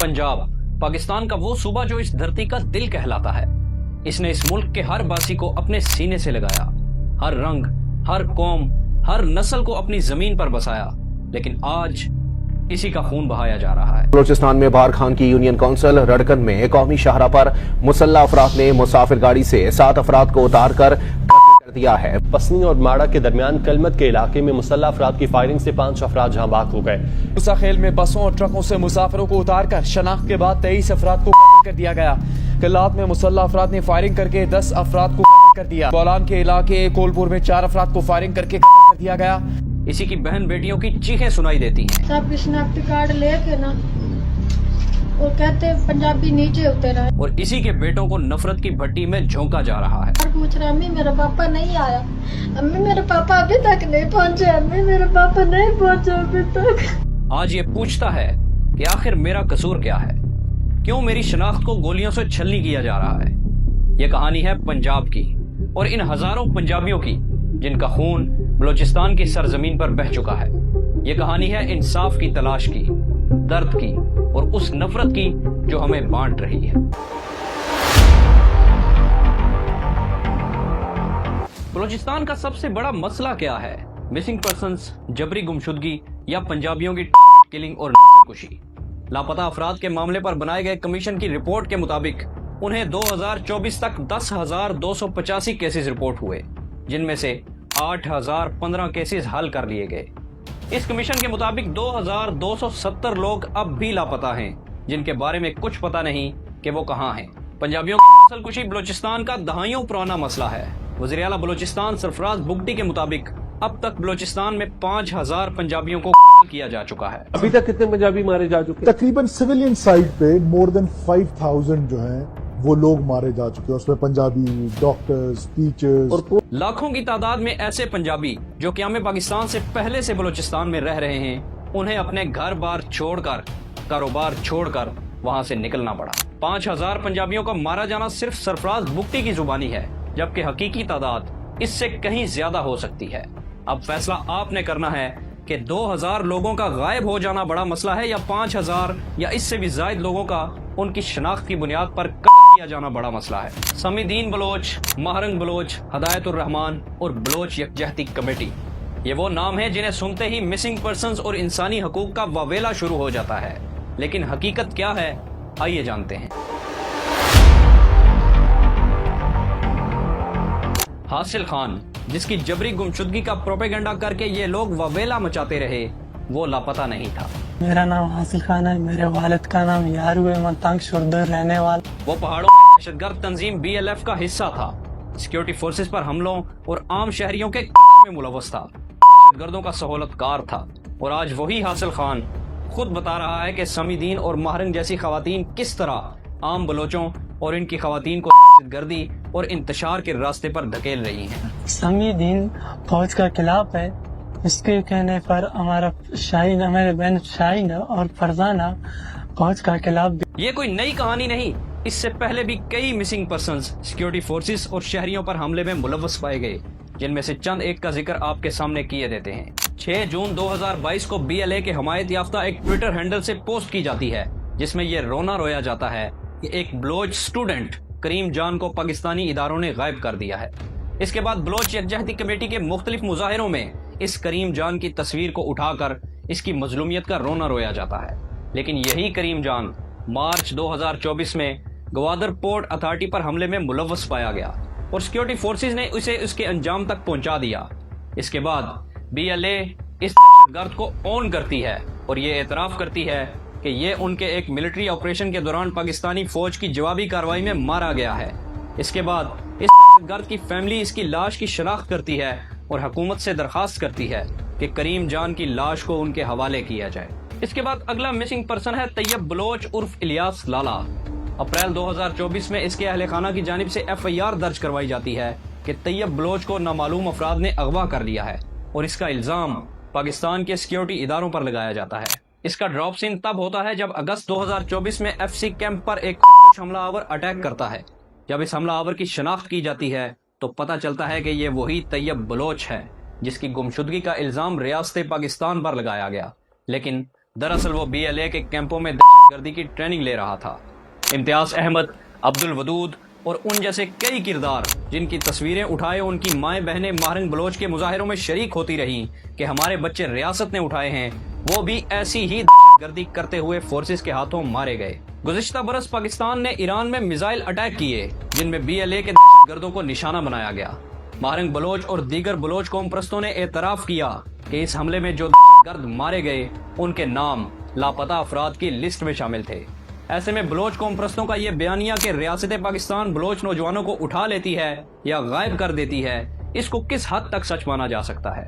पंजाब पाकिस्तान का वो सूबा जो इस धरती का दिल कहलाता है। इसने इस मुल्क के हर बासी को अपने सीने से लगाया, हर रंग, हर कौम, हर नस्ल को अपनी जमीन पर बसाया, लेकिन आज इसी का खून बहाया जा रहा है। बलोचिस्तान में बार खान की यूनियन काउंसिल रड़कन में कौमी शाहरा पर मुसल्लह अफराद ने मुसाफिर गाड़ी से 7 अफराद को उतार कर कर दिया है। पसनी और माड़ा के दरमियान कलमत के इलाके में मुसल्लह अफराद की फायरिंग से 5 अफराद जहां बाक हो गए। मुसाखेल में बसों और ट्रकों से मुसाफिरों को उतार कर शनाख्त के बाद 23 अफराद को कत्ल कर दिया गया। कलात में मुसल्लह अफराद ने फायरिंग करके 10 अफराद को कत्ल कर दिया। बोलान के इलाके कोलपुर में 4 अफराद को फायरिंग करके कत्ल कर दिया गया। इसी की बहन बेटियों की चीखें सुनाई देती हैं। सब शनाख्ती कार्ड लेके ना और कहते हैं पंजाबी नीचे उतरा है। और इसी के बेटों को नफरत की भट्टी में झोंका जा रहा है। पूछ रहा अम्मी मेरा पापा नहीं आया, अम्मी मेरे पापा अभी तक नहीं पहुंचे, अम्मी मेरे पापा नहीं पहुंचे अभी तक। आज ये पूछता है कि आखिर मेरा कसूर क्या है, क्यों मेरी शनाख्त को गोलियों से छलनी किया जा रहा है। ये कहानी है पंजाब की और इन हजारों पंजाबियों की जिनका खून बलोचिस्तान की सरजमीन पर बह चुका है। ये कहानी है इंसाफ की तलाश की, दर्द की और उस नफरत की जो हमें बांट रही है। बलोचिस्तान का सबसे बड़ा मसला क्या है? मिसिंग पर्सन्स, जबरी गुमशुदगी या पंजाबियों की टारगेट किलिंग और नस्लकुशी। लापता अफराद के मामले पर बनाए गए कमीशन की रिपोर्ट के मुताबिक उन्हें 2024 तक 10,285 केसेस रिपोर्ट हुए, जिनमें से 8,015 केसेस हल कर लिए गए। इस कमीशन के मुताबिक 2,270 लोग अब भी लापता हैं, जिनके बारे में कुछ पता नहीं कि वो कहां हैं। पंजाबियों की नस्लकुशी बलोचिस्तान का दहाइयों पुराना मसला है। वज़ीर आला बलोचिस्तान सरफराज बुगटी के मुताबिक अब तक बलोचिस्तान में 5,000 पंजाबियों को कत्ल किया जा चुका है। अभी तक कितने पंजाबी मारे जा चुके? तकरीबन सिविलियन साइड पे मोर देन 5,000 जो हैं वो लोग मारे जा चुके हैं। उसमें पंजाबी डॉक्टर्स, टीचर्स और लाखों की तादाद में ऐसे पंजाबी जो क़याम पाकिस्तान से पहले से बलोचिस्तान में रह रहे हैं, उन्हें अपने घर बार छोड़कर, कारोबार छोड़कर वहां से निकलना पड़ा। 5,000 पंजाबियों का मारा जाना सिर्फ सरफराज बुगटी की जुबानी है, जबकि हकीकी तादाद इससे कहीं ज्यादा हो सकती है। अब फैसला आपने करना है कि 2,000 लोगों का गायब हो जाना बड़ा मसला है या 5,000 या इससे भी ज्यादा लोगों का उनकी शनाख्त की बुनियाद पर कत्ल किया जाना बड़ा मसला है। समीदीन बलोच, महरंग बलोच, हदायतुर रहमान और बलोच यकजहती कमेटी, ये वो नाम है जिन्हें सुनते ही मिसिंग पर्सन्स और इंसानी हकूक का वावेला शुरू हो जाता है। लेकिन हकीकत क्या है, आइए जानते हैं। हासिल खान, जिसकी जबरी गुमशुदगी का प्रोपेगेंडा करके ये लोग वावेला मचाते रहे, वो लापता नहीं था। मेरा नाम हासिल खान है, मेरे वालिद का नाम यारुए मंतांग शुरदर रहने वाला। वो पहाड़ों में दहशतगर्द तंजीम BLF का हिस्सा था। सिक्योरिटी फोर्सेस पर हमलों और आम शहरियों के कत्ल में मुलव्वस था, दहशतगर्दों का सहूलतकार था। और आज वही हासिल खान खुद बता रहा है कि समीदीन और महरंग जैसी खवातीन किस तरह आम बलोचों और इनकी खवातीन को दहशतगर्दी और इंतशार के रास्ते पर धकेल रही हैं। समीदीन फौज का खिलाफ है। इसके कहने पर हमारा शाहीन, हमारे बहन शाहीन और फरजाना फौज का खिलाफ। ये कोई नई कहानी नहीं, इससे पहले भी कई मिसिंग पर्सन्स सिक्योरिटी फोर्सेस और शहरियों पर हमले में मुलव्वस पाए गए, जिनमें से चंद एक का जिक्र आपके सामने किए देते हैं। 6 जून 2022 को BLA के हमायत याफ्ता एक ट्विटर हैंडल से पोस्ट की जाती है, जिसमें यह रोना रोया जाता है कि एक बलोच स्टूडेंट करीम जान को पाकिस्तानी इदारों ने गायब कर दिया है। इसके बाद बलोच यकजहती कमेटी के मुख्तलिफ मुजाहिरों में इस करीम जान की तस्वीर को उठाकर इसकी मजलूमियत का रोना रोया जाता है। लेकिन यही करीम जान मार्च 2024 में गवादर पोर्ट अथॉरिटी पर हमले में मुलव्वस पाया गया और सिक्योरिटी फोर्सेस ने उसे उसके अंजाम तक पहुंचा दिया। इसके बाद BLA इस दहशतगर्द को ऑन करती है और ये एतराफ करती है कि ये उनके एक मिलिट्री ऑपरेशन के दौरान पाकिस्तानी फौज की जवाबी कार्रवाई में मारा गया है। इसके बाद इस दहशतगर्द की फैमिली इसकी लाश की शनाख्त करती है और हुकूमत से दरखास्त करती है कि करीम जान की लाश को उनके हवाले किया जाए। इसके बाद अगला मिसिंग पर्सन है तैयब बलोच उर्फ इलियास लाला। अप्रैल 2024 में इसके अहले खाना की जानिब से FIR दर्ज करवाई जाती है कि तैयब बलोच को नामालूम अफराद ने अगवा कर लिया है और इसका इल्जाम पाकिस्तान के सिक्योरिटी इदारों पर लगाया जाता है। इसका ड्रॉप सीन तब होता है जब अगस्त 2024 में FC कैंप पर एक हमलावर अटैक करता है। जब इस हमलावर की शनाख्त की जाती है तो पता चलता है कि ये वही तैयब बलोच है जिसकी गुमशुदगी का इल्जाम रियासत पाकिस्तान पर लगाया गया, लेकिन दरअसल वो BLA के कैंपों में गर्दी की ट्रेनिंग ले रहा था। इम्तियाज अहमद, अब्दुल वदूद और उन जैसे कई किरदार जिनकी तस्वीरें उठाए उनकी माएँ बहनें मारंग बलोच के मुजाहिरों में शरीक होती रहीं कि हमारे बच्चे रियासत ने उठाए हैं, वो भी ऐसी ही दहशतगर्दी करते हुए फोर्सेस के हाथों मारे गए। गुज़िश्ता बरस पाकिस्तान ने ईरान में मिसाइल अटैक किए जिनमें BLA के दहशतगर्दों को निशाना बनाया गया। मारंग बलोच और दीगर बलोच कौम परस्तों ने एतराफ़ किया कि इस हमले में जो दहशतगर्द मारे गए उनके नाम लापता अफराद की लिस्ट में शामिल थे। ऐसे में बलोच कौम परस्तों का ये बयानिया कि रियासत पाकिस्तान बलोच नौजवानों को उठा लेती है या गायब कर देती है, इसको किस हद तक सच माना जा सकता है?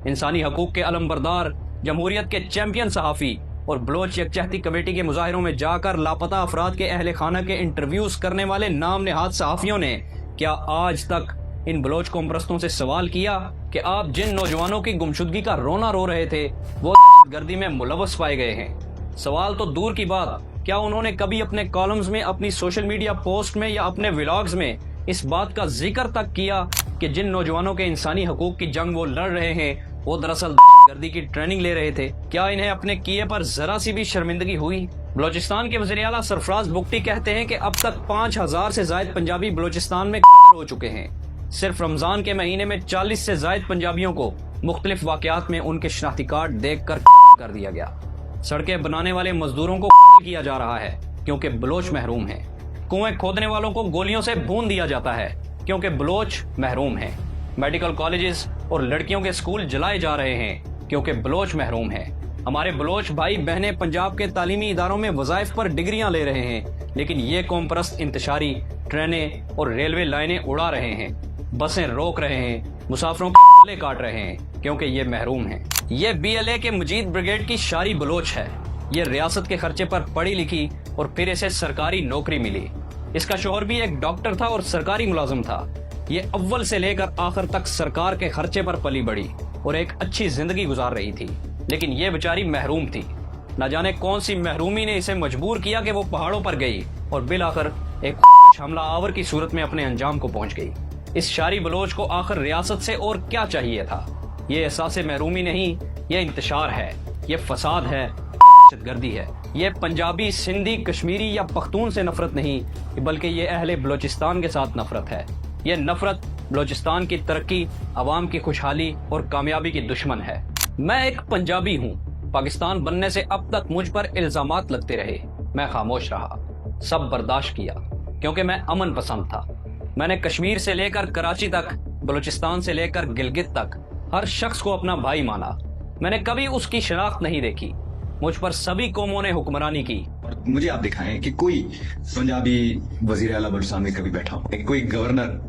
इंसानी हकूक के अलमबरदार, जमहूरियत के चैंपियन सहाफ़ी और बलोच यकजहती कमेटी के मुजाहिरों में जाकर लापता अफराद के अहले खाना के इंटरव्यूज करने वाले नाम नहाद सहाफ़ियों ने क्या आज तक इन बलोच कौम परस्तों से सवाल किया कि आप जिन नौजवानों की गुमशुदगी का रोना रो रहे थे वो दहशतगर्दी में मुलव्वस पाए गए हैं? सवाल तो दूर की बात, क्या उन्होंने कभी अपने कॉलम्स में, अपनी सोशल मीडिया पोस्ट में या अपने व्लॉग्स में इस बात का जिक्र तक किया कि जिन नौजवानों के इंसानी हकूक की जंग वो लड़ रहे हैं वो दरअसल दहशतगर्दी की ट्रेनिंग ले रहे थे? क्या इन्हें अपने किए पर जरा सी भी शर्मिंदगी हुई? बलोचिस्तान के वज़ीर आला सरफराज बुगटी कहते हैं कि अब तक 5000 से ज्यादा पंजाबी बलोचिस्तान में कत्ल हो चुके हैं। सिर्फ रमजान के महीने में 40 से ज्यादा पंजाबियों को मुख्तलिफ वाक़यात में उनके शनाख्ती कार्ड देख कर कत्ल कर दिया गया। सड़कें बनाने वाले मजदूरों को कत्ल किया जा रहा है क्योंकि बलोच महरूम हैं। कुएं खोदने वालों को गोलियों से भून दिया जाता है क्योंकि बलोच महरूम हैं। मेडिकल कॉलेजेस और लड़कियों के स्कूल जलाए जा रहे हैं क्योंकि बलोच महरूम हैं। हमारे बलोच भाई बहनें पंजाब के तालीमी इदारों में वज़ाइफ पर डिग्रियां ले रहे हैं, लेकिन ये कौम परस्त इंतशारी ट्रेनें और रेलवे लाइनें उड़ा रहे हैं, बसें रोक रहे हैं, मुसाफिरों के गले काट रहे हैं क्योंकि ये महरूम हैं। ये BLA के मजीद ब्रिगेड की शारी बलोच है। ये रियासत के खर्चे पर पढ़ी लिखी और फिर इसे सरकारी नौकरी मिली। इसका शौहर भी एक डॉक्टर था और सरकारी मुलाजिम था। ये अव्वल से लेकर आखिर तक सरकार के खर्चे पर पली बड़ी और एक अच्छी जिंदगी गुजार रही थी, लेकिन ये बेचारी महरूम थी। न जाने कौन सी महरूमी ने इसे मजबूर किया कि वो पहाड़ों पर गई और बिल आखिर एक खुदकुश हमला आवर की सूरत में अपने अंजाम को पहुंच गई। इस शारी बलोच को आखिर रियासत से और क्या चाहिए था? ये एहसास महरूमी नहीं, ये इंतशार है, ये फसाद है, ये दहशतगर्दी है। ये पंजाबी, सिंधी, कश्मीरी या पख्तून से नफरत नहीं, बल्कि ये अहले बलोचिस्तान के साथ नफरत है। ये नफरत बलोचिस्तान की तरक्की, अवाम की खुशहाली और कामयाबी की दुश्मन है। मैं एक पंजाबी हूँ। पाकिस्तान बनने से अब तक मुझ पर इल्जामात लगते रहे, मैं खामोश रहा, सब बर्दाश्त किया क्योंकि मैं अमन पसंद था। मैंने कश्मीर से लेकर कराची तक, बलूचिस्तान से लेकर गिलगित तक हर शख्स को अपना भाई माना। मैंने कभी उसकी शनाख्त नहीं देखी। मुझ पर सभी कौमों ने हुक्मरानी की। मुझे आप दिखाएं कि कोई पंजाबी वजीर आला बलूचिस्तान में कभी बैठा हो, कोई गवर्नर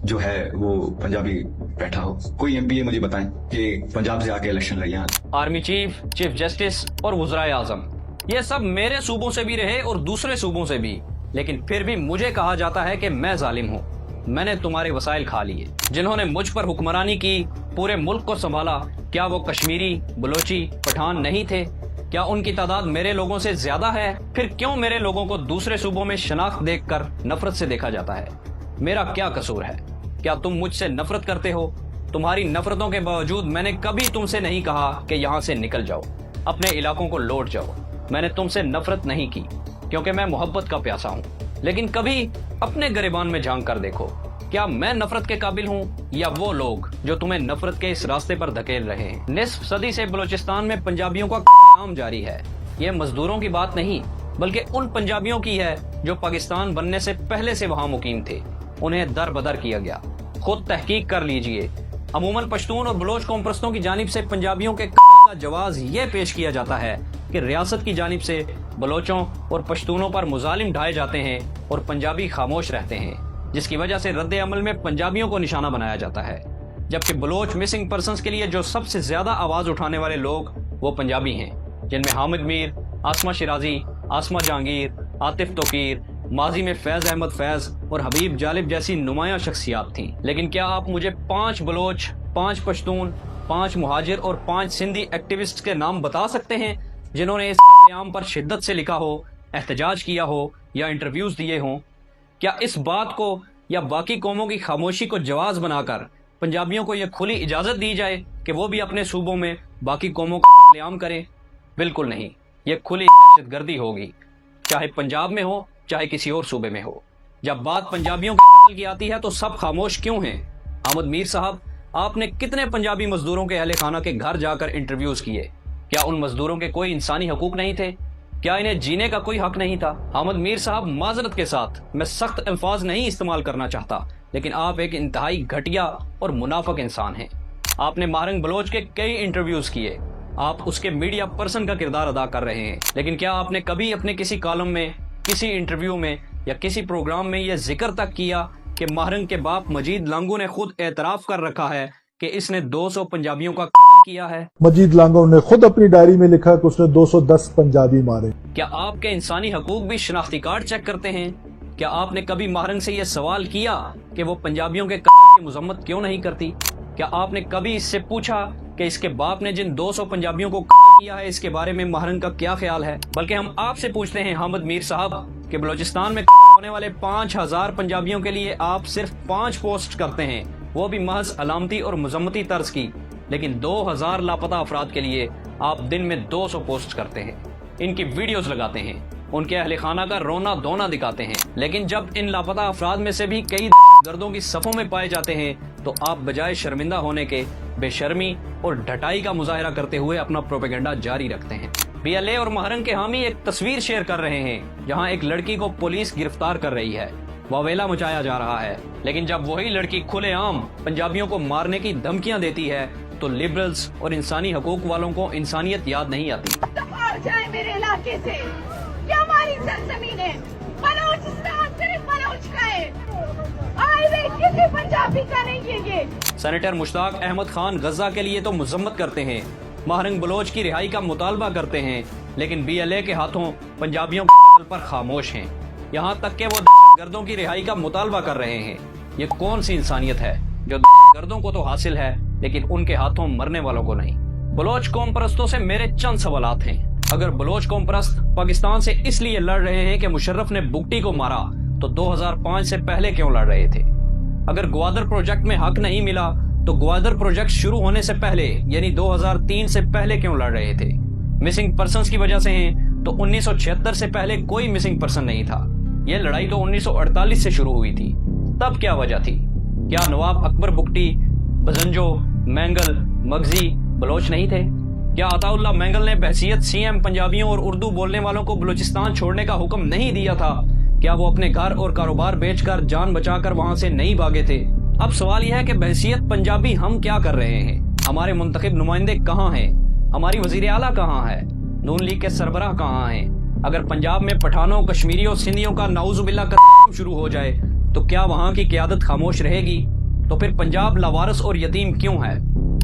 जो है वो पंजाबी बैठा हो, कोई MPA मुझे बताएं कि पंजाब से आके इलेक्शन लड़ी। आर्मी चीफ, चीफ जस्टिस और वज़राए आज़म, ये सब मेरे सूबों से भी रहे और दूसरे सूबों से भी, लेकिन फिर भी मुझे कहा जाता है कि मैं जालिम हूँ। मैंने तुम्हारे वसाइल खा लिए। जिन्होंने मुझ पर हुक्मरानी की, पूरे मुल्क को संभाला, क्या वो कश्मीरी, बलोची, पठान नहीं थे? क्या उनकी तादाद मेरे लोगों से ज्यादा है? फिर क्यों मेरे लोगों को दूसरे सूबों में शनाख्त देखकर नफरत से देखा जाता है? मेरा क्या कसूर है? क्या तुम मुझसे नफरत करते हो? तुम्हारी नफरतों के बावजूद मैंने कभी तुमसे नहीं कहा कि यहाँ से निकल जाओ, अपने इलाकों को लौट जाओ। मैंने तुमसे नफरत नहीं की क्योंकि मैं मोहब्बत का प्यासा हूँ, लेकिन कभी अपने गिरबान में झांक कर देखो, क्या मैं नफरत के काबिल हूँ या वो लोग जो तुम्हें नफरत के इस रास्ते पर धकेल रहे हैं? निस्फ सदी से बलूचिस्तान में पंजाबियों का कत्लेआम जारी है। ये मजदूरों की बात नहीं, बल्कि उन पंजाबियों की है जो पाकिस्तान बनने से पहले से वहाँ मुकीम थे। उन्हें दर बदर किया गया। खुद तहकीक कर लीजिए। अमूमन पश्तून और बलोच कौम परस्तों की जानिब से पंजाबियों के कत्ल का जवाज ये पेश किया जाता है कि रियासत की जानिब से बलोचों और पश्तूनों पर मुजालिम ढाए जाते हैं और पंजाबी खामोश रहते हैं, जिसकी वजह से रद्द अमल में पंजाबियों को निशाना बनाया जाता है। जबकि बलोच मिसिंग पर्सन्स के लिए जो सबसे ज्यादा आवाज उठाने वाले लोग वो पंजाबी हैं, जिनमें हामिद मीर, आसमा शिराजी, आसमा जहांगीर, आतिफ तोकीर, माजी में फैज अहमद फैज और हबीब जालिब जैसी नुमाया शख्सियात थीं। लेकिन क्या आप मुझे 5 बलोच, 5 पश्तून, 5 मुहाजिर और 5 सिंधी एक्टिविस्ट के नाम बता सकते हैं जिन्होंने इस कत्लेआम पर शिद्दत से लिखा हो, एहतजाज किया हो या इंटरव्यूज दिए हों? क्या इस बात को या बाकी कौमों की खामोशी को जवाज बनाकर पंजाबियों को यह खुली इजाजत दी जाए कि वो भी अपने सूबों में बाकी कौमों का कत्लेआम करें? बिल्कुल नहीं, ये खुली दहशतगर्दी होगी। चाहे पंजाब में हो चाहे किसी और सूबे में हो। जब बात पंजाबियों के कत्ल की आती है तो सब खामोश क्यों हैं? अहमद मीर साहब, आपने कितने पंजाबी मजदूरों के अहले खाना के घर जाकर इंटरव्यूज किए? क्या उन मजदूरों के कोई इंसानी हकूक नहीं थे? क्या इन्हें जीने का कोई हक नहीं था? अहमद मीर साहब, माजरत के साथ मैं सख्त अल्फाज नहीं इस्तेमाल करना चाहता, लेकिन आप एक इंतहाई घटिया और मुनाफिक इंसान हैं। आपने महरंग बलोच के कई इंटरव्यूज किए, आप उसके मीडिया पर्सन का किरदार अदा कर रहे हैं, लेकिन क्या आपने कभी अपने किसी कॉलम में, किसी इंटरव्यू में या किसी प्रोग्राम में यह जिक्र तक किया कि महरंग के बाप मजीद लांगू ने खुद एतराफ कर रखा है कि इसने 200 पंजाबियों का कत्ल किया है? मजीद लांगो ने खुद अपनी डायरी में लिखा कि उसने 210 पंजाबी मारे। क्या आपके इंसानी हकूक भी शनाख्ती कार्ड चेक करते हैं? क्या आपने कभी महरंग से यह सवाल किया कि वो पंजाबियों के कत्ल की मजम्मत क्यों नहीं करती? क्या आपने कभी इससे पूछा कि इसके बाप ने जिन 200 पंजाबियों को कत्ल किया है इसके बारे में महरंग का क्या ख्याल है? बल्कि हम आपसे पूछते हैं अहमद मीर साहब कि बलोचिस्तान में कत्ल होने वाले 5000 पंजाबियों के लिए आप सिर्फ 5 पोस्ट करते हैं, वो भी महज अलामती और मजम्मती तर्ज की, लेकिन 2000 लापता अफराद के लिए आप दिन में 200 पोस्ट करते हैं, इनकी वीडियोस लगाते हैं, उनके अहले खाना का रोना धोना दिखाते हैं। लेकिन जब इन लापता अफराद में से भी कई दहशतगर्दों की सफों में पाए जाते हैं तो आप बजाय शर्मिंदा होने के बेशर्मी और ढटाई का मुजाहरा करते हुए अपना प्रोपेगेंडा जारी रखते हैं। BLA और महरंग के हामी एक तस्वीर शेयर कर रहे हैं जहां एक लड़की को पुलिस गिरफ्तार कर रही है, वावेला मचाया जा रहा है, लेकिन जब वही लड़की खुलेआम पंजाबियों को मारने की धमकियां देती है तो लिबरल्स और इंसानी हकूक वालों को इंसानियत याद नहीं आती। जाए मेरे इलाके से, क्या हमारी सरजमीन है? बलोचिस्तान सिर्फ बलोच का है, किसी पंजाबी का नहीं है ये। सेनेटर मुश्ताक अहमद खान गजा के लिए तो मजम्मत करते हैं, महरंग बलोच की रिहाई का मुतालबा करते हैं, लेकिन BLA के हाथों पंजाबियों के कत्ल पर खामोश हैं, यहाँ तक कि वो दहशतगर्दों की रिहाई का मुतालबा कर रहे हैं। ये कौन सी इंसानियत है जो दहशतगर्दों को तो हासिल है लेकिन उनके हाथों मरने वालों को नहीं? बलोच कौम परस्तों से मेरे चंद सवालात हैं। अगर बलोच कौम परस्त पाकिस्तान से इसलिए लड़ रहे हैं कि मुशर्रफ ने बुगटी को मारा तो 2005 से पहले क्यों लड़ रहे थे? अगर ग्वादर प्रोजेक्ट में हक नहीं मिला तो ग्वादर प्रोजेक्ट शुरू होने से पहले यानी 2003 से पहले क्यों लड़ रहे थे? मिसिंग पर्सन्स की वजह से हैं तो 1976 से पहले कोई मिसिंग पर्सन नहीं था। यह लड़ाई तो 1948 से शुरू हुई थी, तब क्या वजह थी? क्या नवाब अकबर बुगटी, बजंजो, मैंगल, मगजी बलोच नहीं थे? क्या अताउल्लाह मैंगल ने बहसियत CM पंजाबियों और उर्दू बोलने वालों को बलूचिस्तान छोड़ने का हुक्म नहीं दिया था? क्या वो अपने घर और कारोबार बेचकर जान बचाकर वहां से नहीं भागे थे? अब सवाल यह है कि बहसियत पंजाबी हम क्या कर रहे हैं? हमारे मुंतखब नुमाइंदे कहाँ हैं? हमारी वजीर आला कहाँ है? नून लीग के सरबराह कहाँ हैं? अगर पंजाब में पठानों, कश्मीरियों, सिंधियों का नाउजुबिल्लाह कत्ल शुरू हो जाए तो क्या वहाँ की क़यादत खामोश रहेगी? तो फिर पंजाब लावारिस और यतीम क्यों है?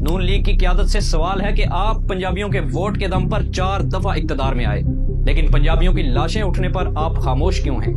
नून लीग की क़यादत से सवाल है कि आप पंजाबियों के वोट के दम पर 4 दफा इक्तदार में आए, लेकिन पंजाबियों की लाशें उठने पर आप खामोश क्यों हैं?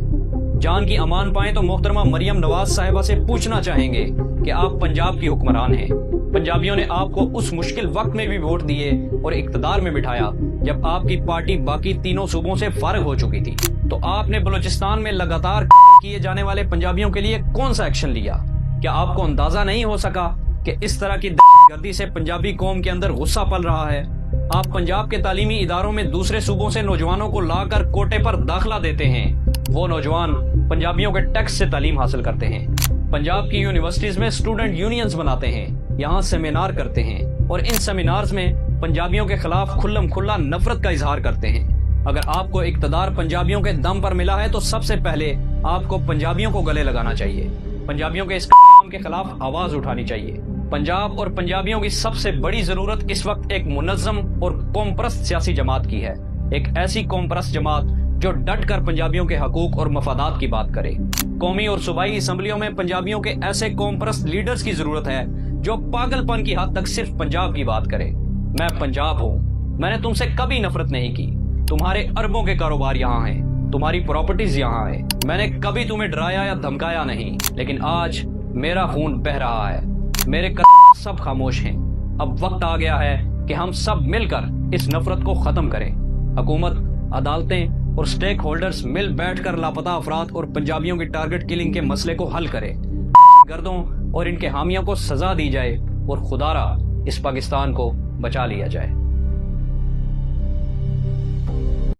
जान की अमान पाएं तो मोहतरमा मरियम नवाज साहिबा से पूछना चाहेंगे कि आप पंजाब की हुक्मरान हैं। पंजाबियों ने आपको उस मुश्किल वक्त में भी वोट दिए और इक्तदार में बिठाया जब आपकी पार्टी बाकी तीनों सूबों से फारिग हो चुकी थी। तो आपने बलूचिस्तान में लगातार कत्ल किए जाने वाले पंजाबियों के लिए कौन सा एक्शन लिया? क्या आपको अंदाजा नहीं हो सका कि इस तरह की दहशतगर्दी से पंजाबी कौम के अंदर गुस्सा पल रहा है? आप पंजाब के तालीमी इदारों में दूसरे सूबों से नौजवानों को लाकर कोटे पर दाखिला देते हैं। वो नौजवान पंजाबियों के टैक्स से तालीम हासिल करते हैं, पंजाब की यूनिवर्सिटीज में स्टूडेंट यूनियंस बनाते हैं, यहाँ सेमिनार करते हैं और इन सेमिनार्स में पंजाबियों के खिलाफ खुल्लम खुल्ला नफरत का इजहार करते हैं। अगर आपको इक्तदार पंजाबियों के दम पर मिला है तो सबसे पहले आपको पंजाबियों को गले लगाना चाहिए, पंजाबियों के इस कत्लेआम के खिलाफ आवाज उठानी चाहिए। पंजाब और पंजाबियों की सबसे बड़ी जरूरत इस वक्त एक मुनज़्ज़म और कौमपरस्त सियासी जमात की है, एक ऐसी कौमपरस्त जमात जो डट कर पंजाबियों के हकूक और मफादात की बात करे। कौमी और सूबाई असम्बलियों में पंजाबियों के ऐसे कौमपरस्त लीडर्स की जरूरत है जो पागलपन की हद तक सिर्फ पंजाब की बात करे। मैं पंजाब हूँ, मैंने तुमसे कभी नफरत नहीं की, तुम्हारे अरबों के कारोबार यहाँ हैं, तुम्हारी प्रॉपर्टीज यहाँ है, मैंने कभी तुम्हें डराया या धमकाया नहीं, लेकिन आज मेरा खून बह रहा है, मेरे कत्ल पर सब खामोश हैं। अब वक्त आ गया है कि हम सब मिलकर इस नफरत को खत्म करें। हुकूमत, अदालतें और स्टेक होल्डर्स मिल बैठकर लापता अफराद और पंजाबियों की टारगेट किलिंग के मसले को हल करें, गर्दों और इनके हामियों को सजा दी जाए और खुदारा इस पाकिस्तान को बचा लिया जाए।